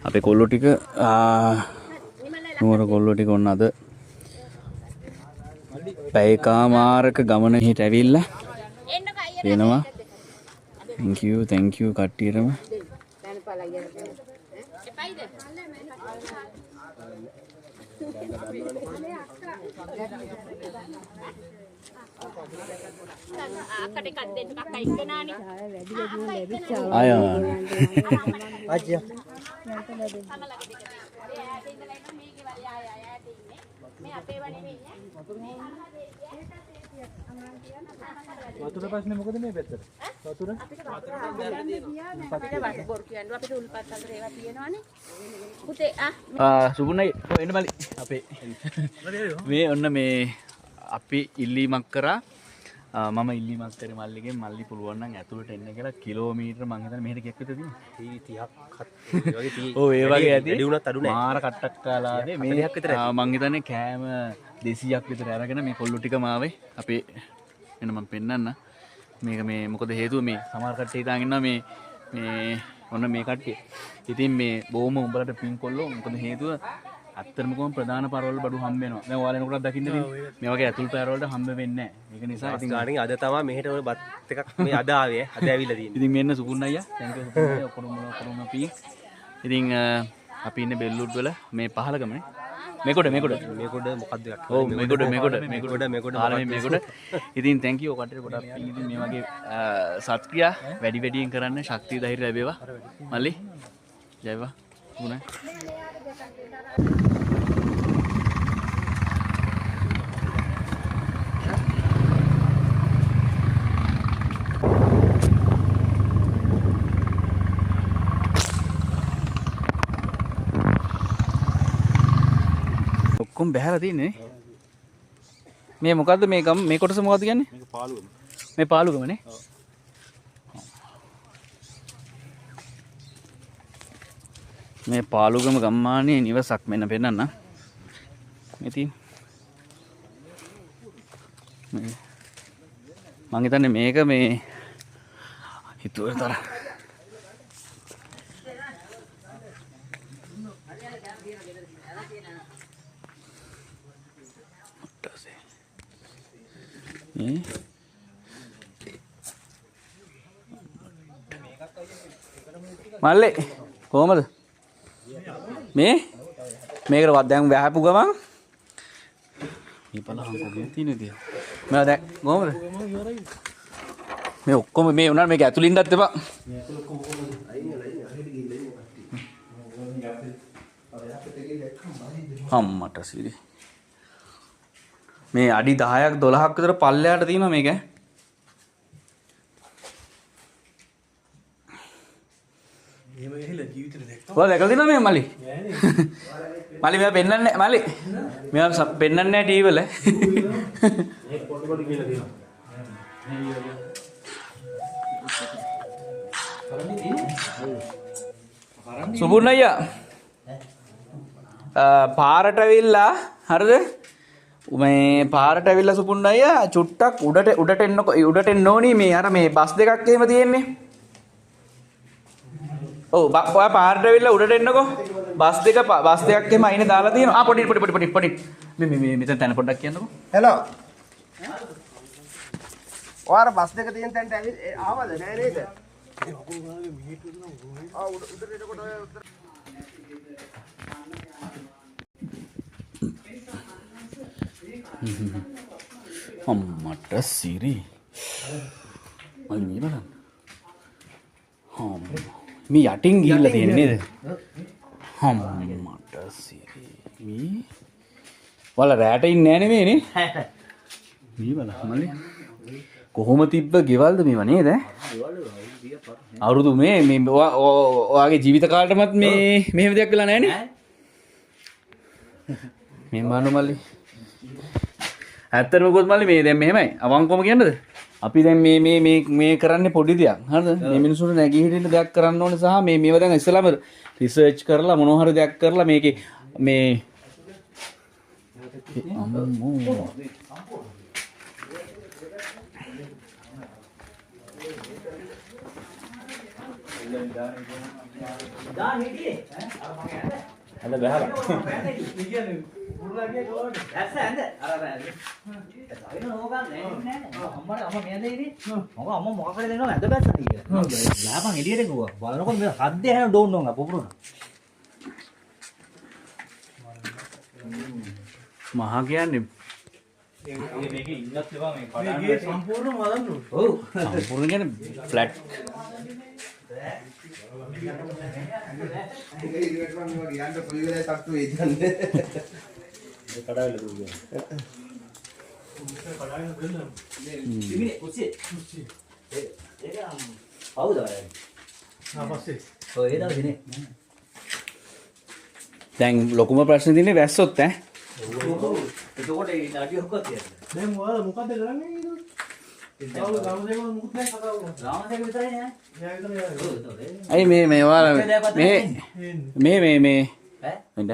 අපේ කොල්ලෝ ටික නුවර කොල්ලෝ ටික ඔන්න අද පැයකමාරක ගමන හිට ඇවිල්ලා එනවා. thank you කට්ටියටම. වතුර ප්‍රශ්නේ මොකද මේ පැත්තට? වතුර අපිට බොරු කියන්නේ අපිට උල්පත් අතර ඒවා තියෙනවනේ. පුතේ සුබුණයි එන්න මලි අපේ මේ ඔන්න මේ අපි ඉල්ලීමක් කරා. මම ඉල්ලීමක් කරේ මල්ලිගෙන් මල්ලි පුළුවන් නම් ඇතුළට එන්න කියලා කිලෝමීටර මං හිතන්නේ මෙහෙට කීයක් විතර තියෙනවද? 30ක් වගේ තියෙයි. ඔව් ඒ වගේ ඇති. වැඩි වුණත් අඩු නෑ. මාර කට්ටක් කාලානේ මේ 40ක් විතර ඇති. මං හිතන්නේ කෑම 200ක් විතර අරගෙන මේ කොල්ලු ටිකම ආවේ. අපේ එන්න මම පෙන්නන්න. මේක මේ මොකද හේතුව මේ සමහර කට්ටිය හිතාගෙන ඉන්නවා මේ ඔන්න මේ කට්ටිය. ඉතින් මේ බොහොම උඹලට පින් කොල්ලෝ මොකද හේතුව අත්‍තරම කොහොම ප්‍රධාන පාරවල බඩු හම්බ වෙනවා. දැන් ඔයාලා එනකොටත් දකින්න තියෙන්නේ. මේ වගේ ඇතුල් පාරවලට හම්බ වෙන්නේ නැහැ. ඒක නිසා ඉතින් ගාණින් අද තමයි මෙහෙට ඔය බත් එකක් මේ අද ආවේ. අද ඇවිල්ලා තියෙන්නේ. ඉතින් මෙන්න සුකුන් අයියා. thank you සුකුන් අයියා ඔක්කොම පින්. ඉතින් අපි ඉන්නේ බෙල්ලුඩ් වල මේ පහළ ගමනේ. මේකොට මොකද්ද එකක්. ඔව් මේකොට. ඉතින් thank you ඔකට ගොඩක් පින්. ඉතින් මේ වගේ සත්ක්‍රියා වැඩි වැඩියෙන් කරන්න ශක්තිය ධෛර්යය ලැබේවා. මල්ලි ජයවා. ගුණයි. ඔක්කොම බහැලා තියෙන්නේ. මේ මොකද්ද මේ ගම මේ කොටස මොකද්ද කියන්නේ? මේක පාළුගම. මේ පාළුගමනේ. ඔව්. මේ පාළුගම ගම්මානයේ නිවසක් මෙන්න පෙන්නන්න. මේ තියෙන. මං හිතන්නේ මේක මේ හිතුවතර මල්ලේ කොහමද මේකට දැන් වැහපු ගමන් මේ බලහන් කොහෙද තියෙන්නේ තියා මම දැන් කොහමද මේ ඔක්කොම මේ උනාට මේක ඇතුලින්දත් එපා අම්මට සිරි මේ අඩි 10ක් 12ක් විතර පල්ලෙහාට තියෙනවා මේක එහෙම ගිහිල්ලා ජීවිතේ දැක්කම ඔයා දැකලා තියෙනවද මේ මලි මලි මෙයා පෙන්නන්නේ මලි මෙයා පෙන්නන්නේ නැහැ ටීවී වල මේ පොඩි කියලා තියෙනවා සුබුන් අයියා පාරට ඇවිල්ලා හරිද මේ පාරට ඇවිල්ලා සුබුන් අයියා චුට්ටක් උඩට එන්න ඕනි මේ අර මේ බස් දෙකක් එහෙම තියෙන්නේ ඔව් ඔයා පාරට ඇවිල්ලා උඩට එන්නකෝ බස් දෙකක් එහෙම අයිනේ දාලා තියෙනවා පොඩි මේ මෙතන තැන පොඩ්ඩක් කියන්නකෝ හෙලෝ ඔයාලා බස් දෙක තියෙන තැනට ආවද නෑ නේද උඩට එනකොට ඔය අම්මට සිරි මම මේ බලන්න මේ යටින් ගිහිල්ලා තියෙන්නේ නේද අම්මට සිරි මේ වල රැට ඉන්නේ නැහැ නේ මේ බලන්න මල්ලි කොහොම තිබ්බ ගෙවල්ද මේව නේද අවුරුදු මේ ඔයාගේ ජීවිත කාලෙටමත් මේ මෙහෙම දෙයක් වෙලා නැහැ නේ මේ මානු මල්ලි ඇත්තටම කොහොමද මල්ලි මේ දැන් මෙහෙමයි අවංකවම කියන්නද අපි දැන් මේ කරන්නේ පොඩි දෙයක් හරිද මේ මිනිස්සුන්ට නැගී හිටින්න දෙයක් කරන්න ඕනේ සහ මේව දැන් ඉස්සලාම රිසර්ච් කරලා මොනවා හරි දෙයක් කරලා මේකේ මේ අම්මෝ දාන්න හිටියේ අර මම ඇඳ අද බහලා ඇස්ස ඇඳ අර ඇඳ ඒක නෝගන් නෑ අම්මට අම්මා මෙයා දෙන්නේ මම අම්මා මොකක් කරේ දෙනවා ඇඳ බැස්සන කියලා ගහපන් එළියට ගුවා බලනකොට මේ හද්දේ හැන ඩෝන් නෝංග පුපුරුන මහා කියන්නේ මේකේ ඉන්නත් එපා මේ පඩාන ඔව් සම්පූර්ණ කියන්නේ ෆ්ලැට් කඩාවල දුන්නේ ඉන්නේ කුස්සියේ ඒක කවුද ඔය ඔය ඒ දවසේ දැන් ලොකුම ප්‍රශ්නේ තියෙන්නේ වැස්සොත් ඈ එතකොට ඒ නාටි ඔක්කොත් තියෙනවා රාමසේක විතරයි නෑ අයි මේ මේවා මේ ඈ වෙන්න